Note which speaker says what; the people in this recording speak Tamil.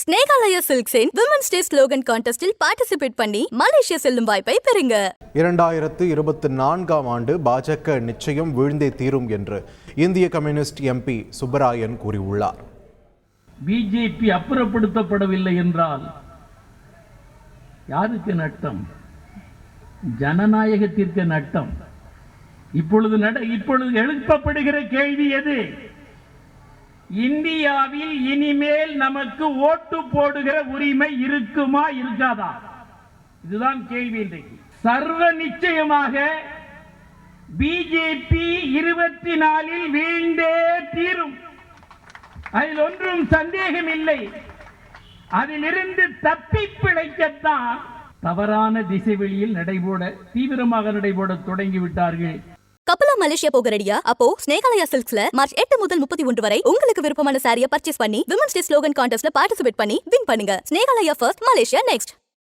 Speaker 1: ஸ்னேகாலயா சில்க்ஸின் விமன்ஸ் டே ஸ்லோகன் கான்டெஸ்டில் பார்ட்டிசிபேட் பண்ணி மலேசியா செல்லும் வாய்ப்பை பெறுங்க.
Speaker 2: 2024 ஆண்டு பாஜக நிச்சயம் வீழ்ந்தே தீரும் என்று இந்திய கம்யூனிஸ்ட் எம்பி சுப்பராயன் கூறியுள்ளார்.
Speaker 3: பிஜேபி அப்புறப்படுத்தப்படவில்லை என்றால் யாருக்கு நட்டம்? ஜனநாயகத்திற்கு நட்டம். இப்பொழுது எழுப்பப்படுகிற கேள்வி எது? இந்தியாவில் இனிமேல் நமக்கு ஓட்டு போடுகிற உரிமை இருக்குமா இருக்காதா? இதுதான் கேள்வி. இன்றைக்கு சர்வ நிச்சயமாக பிஜேபி 24 வீழ்ந்தே தீரும். அதில் ஒன்றும் சந்தேகம் இல்லை. அதிலிருந்து தப்பி பிழைக்கத்தான் தவறான திசைவெளியில் தீவிரமாக நடைபோட தொடங்கிவிட்டார்கள்.
Speaker 1: கப்பலா மலேசியா போக ரெடியா? அப்போ ஸ்னேகாலயா சில்க்ஸ்ல மார்ச் 8 முதல் 31 வரை உங்களுக்கு விருப்பமான சாரியை பர்ச்சேஸ் பண்ணி விமன்ஸ் டே ஸ்லோகன் கான்டெஸ்ட்ல பார்ட்டிசிபேட் பண்ணி வின் பண்ணுங்க. Snehalaya first, Malaysia next.